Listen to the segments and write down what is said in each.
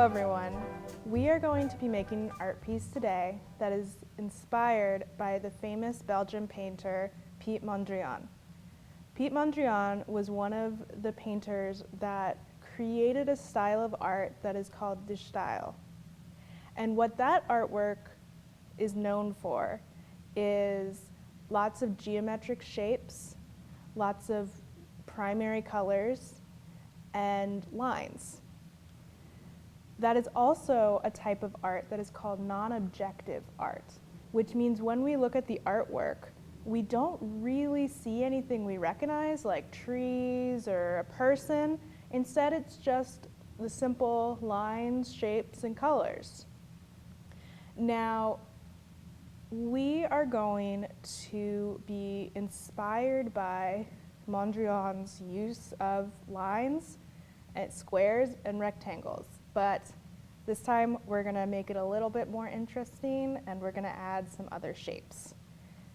Hello everyone. We are going to be making an art piece today that is inspired by the famous Belgian painter Piet Mondrian. Piet Mondrian was one of the painters that created a style of art that is called de stijl. And what that artwork is known for is lots of geometric shapes, lots of primary colors, and lines. That is also a type of art that is called non-objective art, which means when we look at the artwork, we don't really see anything we recognize, like trees or a person. Instead, it's just the simple lines, shapes, and colors. Now, we are going to be inspired by Mondrian's use of lines, and squares, and rectangles. But this time, we're going to make it a little bit more interesting, and we're going to add some other shapes.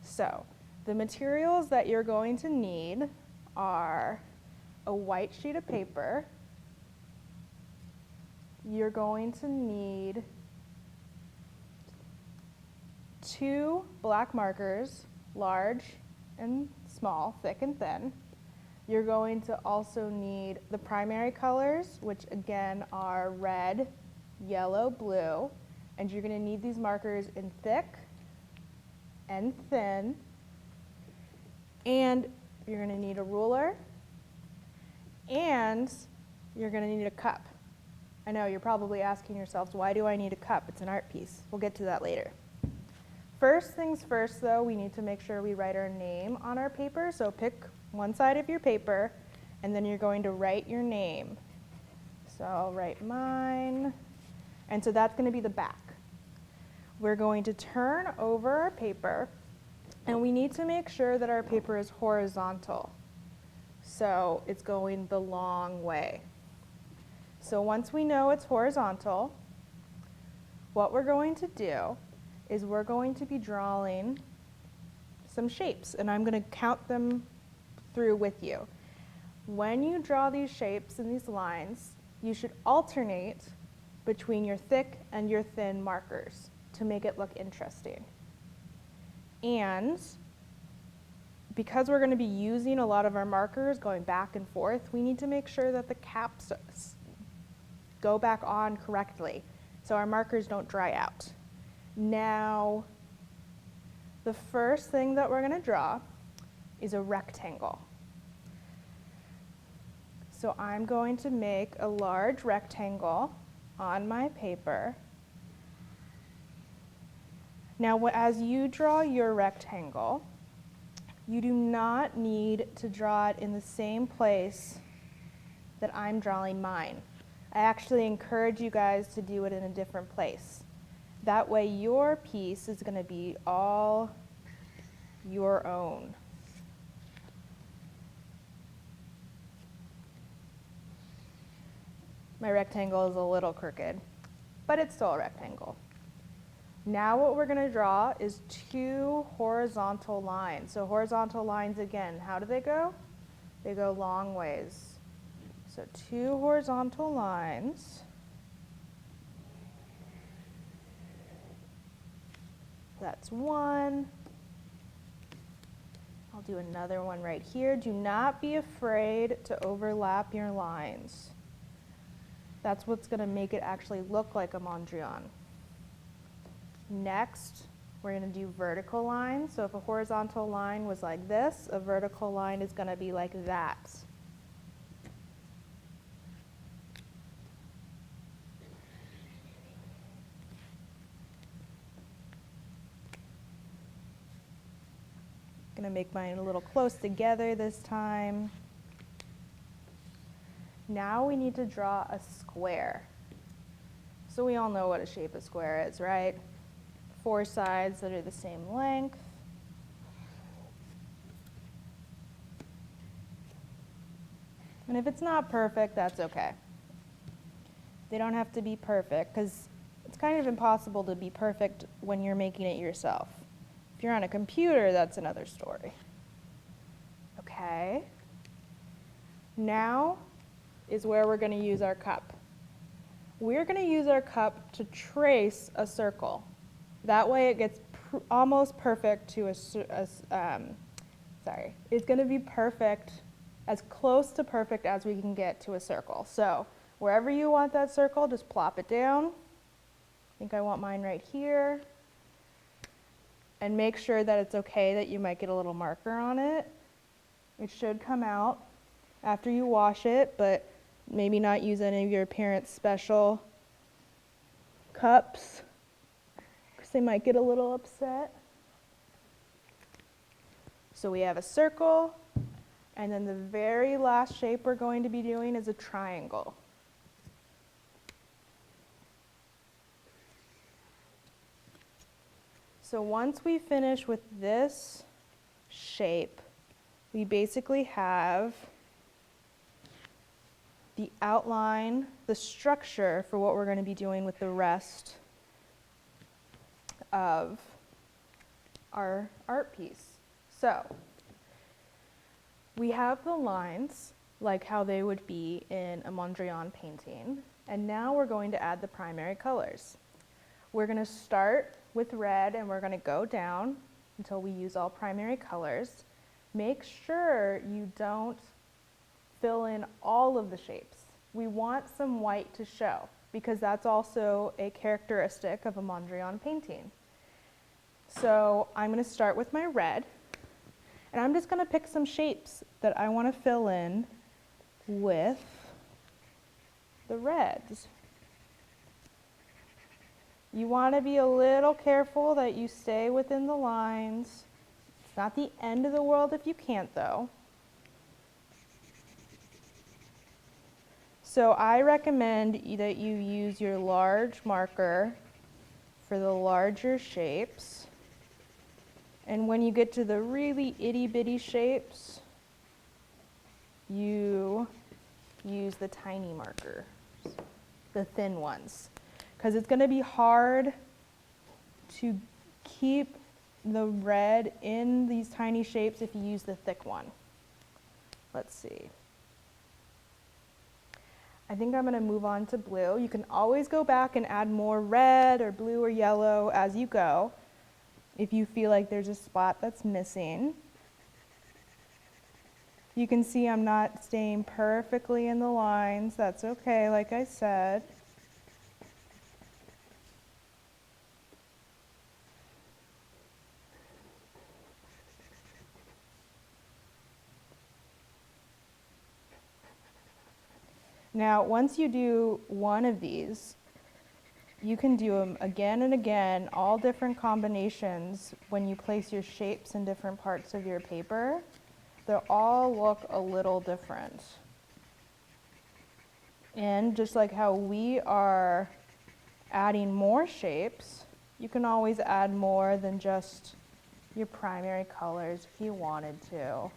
So, the materials that you're going to need are a white sheet of paper. You're going to need 2 black markers, large and small, thick and thin. You're going to also need the primary colors, which again are red, yellow, blue, and you're going to need these markers in thick and thin. And you're going to need a ruler, and you're going to need a cup. I know you're probably asking yourselves, why do I need a cup? It's an art piece. We'll get to that later. First things first, though, we need to make sure we write our name on our paper. So pick one side of your paper, and then you're going to write your name. So I'll write mine, and so that's going to be the back. We're going to turn over our paper, and we need to make sure that our paper is horizontal. So it's going the long way. So once we know it's horizontal, what we're going to do is we're going to be drawing some shapes, and I'm going to count them through with you. When you draw these shapes and these lines, you should alternate between your thick and your thin markers to make it look interesting. And because we're going to be using a lot of our markers going back and forth, we need to make sure that the caps go back on correctly so our markers don't dry out. Now, the first thing that we're going to draw is a rectangle. So I'm going to make a large rectangle on my paper. Now, as you draw your rectangle, you do not need to draw it in the same place that I'm drawing mine. I actually encourage you guys to do it in a different place. That way your piece is going to be all your own. My rectangle is a little crooked, but it's still a rectangle. Now what we're going to draw is 2 horizontal lines. So horizontal lines, again, how do they go? They go long ways. So 2 horizontal lines. That's one. I'll do another one right here. Do not be afraid to overlap your lines. That's what's going to make it actually look like a Mondrian. Next, we're going to do vertical lines. So if a horizontal line was like this, a vertical line is going to be like that. Going to make mine a little close together this time. Now we need to draw a square. So we all know what a shape of square is, right? 4 sides that are the same length. And if it's not perfect, that's okay. They don't have to be perfect, because it's kind of impossible to be perfect when you're making it yourself. If you're on a computer, that's another story. Okay. Now is where we're going to use our cup. We're going to use our cup to trace a circle. That way it gets almost perfect to it's going to be perfect, as close to perfect as we can get to a circle. So wherever you want that circle, just plop it down. I think I want mine right here. And make sure that it's okay that you might get a little marker on it. It should come out after you wash it, but maybe not use any of your parents' special cups because they might get a little upset. So we have a circle, and then the very last shape we're going to be doing is a triangle. So once we finish with this shape, we basically have the outline, the structure for what we're going to be doing with the rest of our art piece. So we have the lines like how they would be in a Mondrian painting, and now we're going to add the primary colors. We're going to start with red and we're going to go down until we use all primary colors. Make sure you don't fill in all of the shapes. We want some white to show because that's also a characteristic of a Mondrian painting. So I'm going to start with my red, and I'm just going to pick some shapes that I want to fill in with the reds. You want to be a little careful that you stay within the lines. It's not the end of the world if you can't, though. So I recommend that you use your large marker for the larger shapes. And when you get to the really itty-bitty shapes, you use the tiny markers, the thin ones. Because it's going to be hard to keep the red in these tiny shapes if you use the thick one. Let's see. I think I'm going to move on to blue. You can always go back and add more red or blue or yellow as you go if you feel like there's a spot that's missing. You can see I'm not staying perfectly in the lines. That's okay, like I said. Now, once you do one of these, you can do them again and again, all different combinations when you place your shapes in different parts of your paper. They'll all look a little different. And just like how we are adding more shapes, you can always add more than just your primary colors if you wanted to.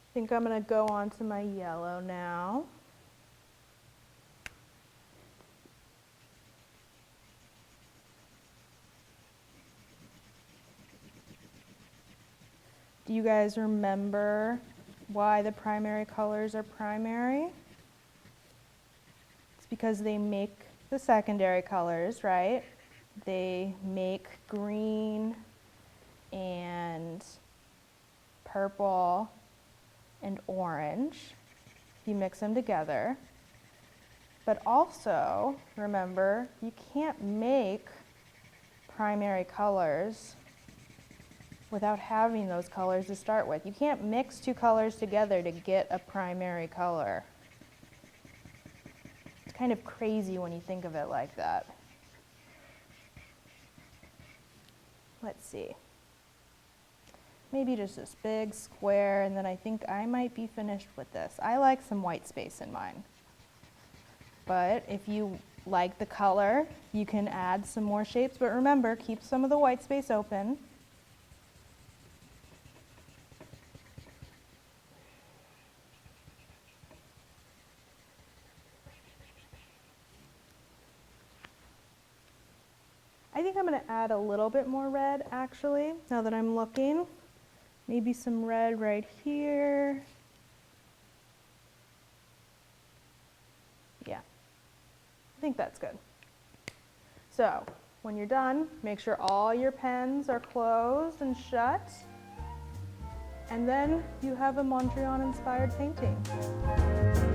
I think I'm going to go on to my yellow now. Do you guys remember why the primary colors are primary? It's because they make the secondary colors, right? They make green and purple and orange. You mix them together. But also, remember, you can't make primary colors without having those colors to start with. You can't mix two colors together to get a primary color. It's kind of crazy when you think of it like that. Let's see. Maybe just this big square, and then I think I might be finished with this. I like some white space in mine. But if you like the color, you can add some more shapes, but remember, keep some of the white space open. I think I'm going to add a little bit more red, actually, now that I'm looking. Maybe some red right here. Yeah, I think that's good. So, when you're done, make sure all your pens are closed and shut. And then you have a Mondrian-inspired painting.